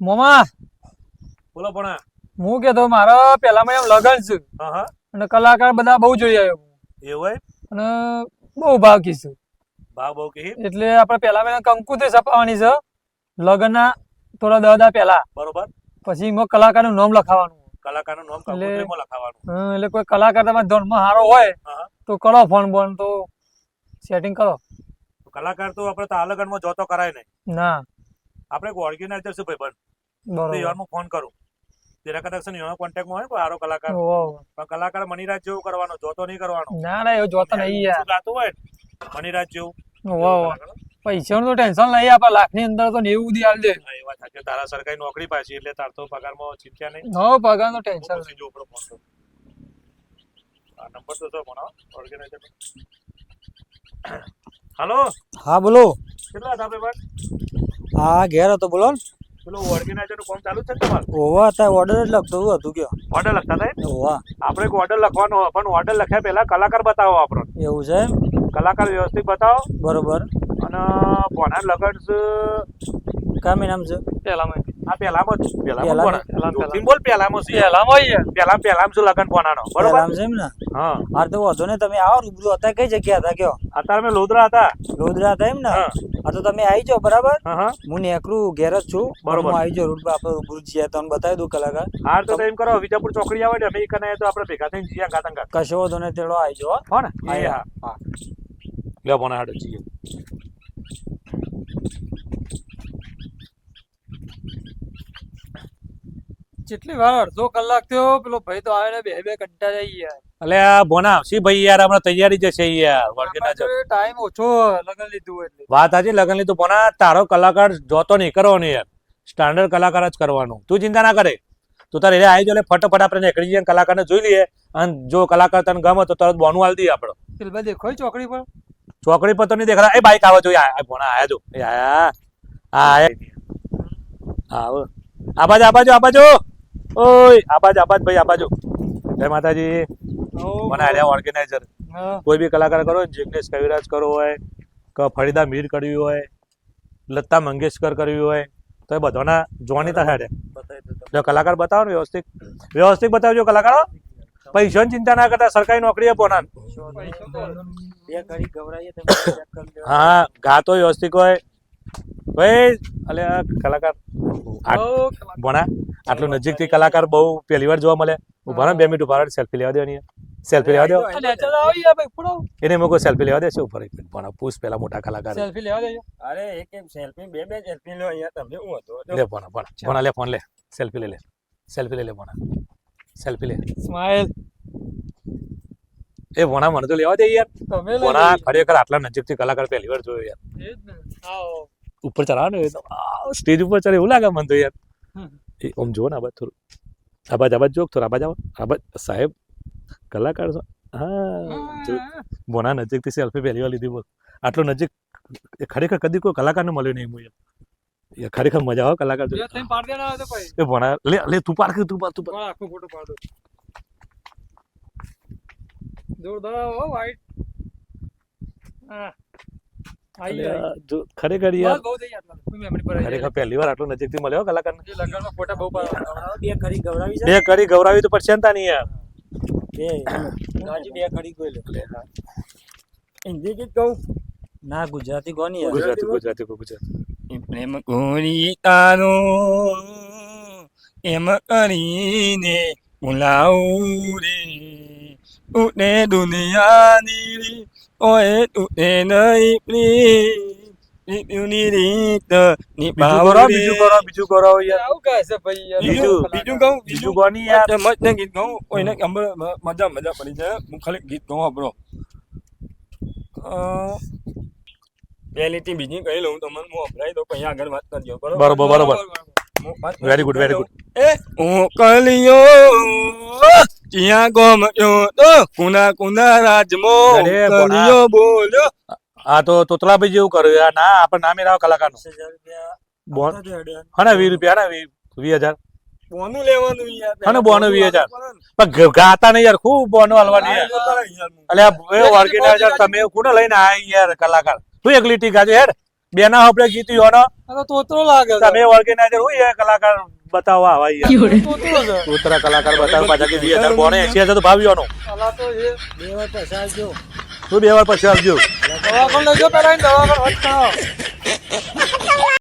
મોમા બોલો પણ હું કેતો મારા પેલામાં એમ લગન છે હા હા અને કલાકાર બધા બહુ જોઈ આવ્યો એવું હોય અને બહુ ભાવ કીધું ભાવ બહુ કે એટલે આપણે પેલા કંકુથી છપાવવાની છે લગનના થોડા દાડા પહેલા બરોબર પછી એમાં કલાકારનું નામ લખાવાનું કલાકારનું નામ એટલે- કંકોત્રીમાં લખાવાનું એટલે કોઈ કલાકાર તમારા ધોનમાં સારો હોય હા તો કરો ફોન બોન તો સેટિંગ કરો તો કલાકાર તો આપણે તો આ લગનમાં જોતો કરાય નહીં ના આપણે ઓર્ગેનાઇઝર છે ભાઈ તો બરોબર ઈવનમાં ફોન કરું તેના કદાચ છે ને એનો કોન્ટેક્ટમાં હોય ને કોઈ સારો કલાકાર ઓહો. પણ કલાકાર મનીરાજ જેવું કરવાનો જોતો નહીં કરવાનો ના ના એવું જોતા નહીં યાર શું ગાતું હોય ને, મનીરાજ જેવું ઓહો. એવું કલાકાર. પૈસાનું તો ટેન્શન નહીં આપણે લાખની અંદર તો 90 સુધી આલી દે હા, એ વાત સાચી. તારા સરકારી નોકરી પાછી એટલે તાર તો પગારમાં ચિંતા નહીં નો પગારનું ટેન્શન પછી જો આપણો ફોન કરું. આ નંબર તો છે પણ ઓર્ગેનાઇઝર હાલો હા બોલો કેટલા હતા ભાઈ હા ઘેર હતો બોલો ને પેલું ઓર્ગેનાઇઝર નું કામ ચાલુ જ છે ને તમારું ઓવા અત્યારે ઓર્ડર જ લખતો હતું કયો ઓર્ડર લખતા હતા એમ? ઓવા આપણે એક ઓર્ડર લખવાનો હોય, પણ ઓર્ડર લખ્યા પહેલા કલાકાર બતાવો આપણને એવું છે એમ કલાકાર વ્યવસ્થિત બતાવો બરોબર અને કોના લગન છે કા નામ છે પેલામાં આ પહેલામાં જ પહેલામાં પહેલા- કોના? પહેલા- જોરથી બોલ પહેલામાં છે પેલામાં યાર પહેલામાં શું લગન કોનાનો બરોબર નામ છે એમ ને હા હા તો વાંધો ને તમે આવો રૂબરૂ હતા કઈ જગ્યા હતા કયો અત્યારે મેં લોધરા હતા લોધરા હતા એમ ને હા હા તો તમે આવી જાઓ બરાબર હા હા હું નેકરું ઘેર જ છું બરોબર. હું આવી જાઉં રૂટ પર આપણે રૂબરૂ જઈએ તમને બતાવી દઉં કલાકાર હાર તો એમ કરો વિજાપુર ચોકડી આવે ને અમે ઈ કને તો આપણે ભેગા થઈને જઈએ ગાતંગા કશો વાંધો નહીં તેડો આવી જાઓ હો. હો ને એ હા હા હા લે બોના હાડો જઈએ જેટલી વાર અડધો કલાક થયો પેલો ભાઈ તો આવે ને બે બે ઘંટા જાય યાર અલે આ બોના આવશી ભાઈ યાર હમણાં તૈયારી જશે યાર ઓર્ગેનાઇઝર ટાઈમ ઓછો લગન લીધું હોય એટલે વાત આજે લગન લીધું બોના તારો કલાકાર જોતો નહીં કરવાનો યાર સ્ટાન્ડર્ડ કલાકાર જ કરવાનું તું ચિંતા ના કરે તું તારે આવી જો ફટાફટ આપણે નીકળી જઈએ કલાકારને જોઈ લઈએ અને જો કલાકાર તને ગમે તો તરત બોનું આલી દઈએ આપણે પેલા દેખો ચોકડી પર ચોકડી પર તો નહીં દેખાડા એ બાઈક આવે જોઈએ બોના આયા જો એ આયા આવ આબાજો ઓય આબાજ ભાઈ આબાજો જય માતાજી મને આર્યા ઓર્ગેનાઇઝર હા કોઈ બી કલાકાર કરો જિગ્નેશ કવિરાજ કરવો હોય કે ફરીદા મીર કરવી હોય લતા મંગેશકર કરવી હોય તો એ બધાના જોવાની તા હેડે જો કલાકાર બતાવો ને વ્યવસ્થિત બતાવજો કલાકારો પૈસાની ચિંતા ના કરતા સરકારી નોકરી પોના બે ઘડી ગવરાઈએ તમે check કરી લો. હા ગાતો વ્યવસ્થિત હોય ભાઈ અલે આ કલાકાર ભણા આટલું નજીકથી કલાકાર બહુ પહેલી વાર જોવા મળે ઉભા રહો 2 મિનિટ ઉભા રહો સેલ્ફી લેવા દેવાની સેલ્ફી લેવા દો એને મૂકો સેલ્ફી લેવા દેશે ઉપર એક મિનિટ ભણા પૂછ પેલા મોટા કલાકાર સેલ્ફી લેવા દેજો અરે એક સેલ્ફી બે સેલ્ફી લો અહીંયા તમે હું હતો લે ભણા લે ફોન લે સેલ્ફી લે ભણા સેલ્ફી લે સ્માઈલ એ ભણા મને તો લેવા દે યાર તમે લઈ ભણા લેજો. ખરેખર આટલા નજીકથી કલાકાર પહેલી વાર જોયો યાર એ જ ને આવો ઉપર ચડાવ ને સ્ટેજ ઉપર ચડે એવું લાગે મને તો યાર હમ. એ આમ જુઓ ને આબાજ થોડું આબાજ જો થોડું આબાજ સાહેબ કલાકાર છો હા જો. બોના નજીકથી સેલ્ફી પહેલી વાર લીધી બોલ આટલો નજીક એ ખરેખર કદી કોઈ કલાકારને મળ્યો નહીં હું યાર ખરેખર મજા આવે કલાકાર બે જોઈને. ત્રણ પાડ દેના આવે તો પછી એ ભણા લે તું પાડ પણ આખો ફોટો પાડો જોરદાર આવો વાઈટ હા આઈ આઈ જો ખરેખર યાર બહુ થઈ ગયા કોઈ મેમરી પર ખરેખર પહેલી વાર આટલો નજીકથી મળ્યો કલાકારને જે લગનમાં ફોટા બહુ પાડો બે ઘડી ગવરાવી છે બે કરી ગૌરાવી તો પડશે ને તાની યાર બે હજી બે ઘડી કોઈ લે હિન્દી ગીત કહું ના ગુજરાતી કોની યાર ગુજરાતી પ્રેમ કોરી તારો એમ કરીને બોલાવું રે ઉને દુનિયાની ઓએ તુને નહીં પ્રીતિની રીત બીજું કરો યાર આવું કહે છે ભાઈ યાર બીજું કહું બીજું કોની યાર મસ્ત ગીત ગાઉં કોઈને મજા પડી જાય હું ખાલી ગીત ગાઉં આપણો પહેલી થી બીજી કહી લઉં તમને હું અભરાઈ દઉં પછી આગળ વાત કરજો બરોબર વેરી ગુડ એ હું કલિયો ત્યાં ગમયો તો કુના રાજમો અરે બોના. કલિયો બોલ્યો આ તો તોતલાભાઈ જેવું કર્યું યાર ના આપણે નામે રાવ કલાકાર બોન હા 20 રૂપિયા ને 20,000 બોનું લેવાનું યાર અને બોનું 20,000. પણ ગાતા નહીં યાર ખૂબ બોનો હલવાની યાર અલ્યા એ ઓર્ગેનાઇઝર તમે કોને લઈને આયા યાર કલાકાર તું એકલી ટી ગાજો હેડ બેના આપણે ગીત યોનો આ તો તોતરો લાગે છે. તમે ઓર્ગેનાઇઝર હોય એ કલાકાર બતાવવા આવા યાર તોતરો છે. ઉતરા કલાકાર બતાવ પાછા કે 2000 બોને 80000 તો ભાવ યોનો અલા તો એ 2 વાર પછી આવજો તું 2 વાર પછી આવજો દવાખાને લઈ જાઓ પહેલા એને દવાખાને હટ કરાવો.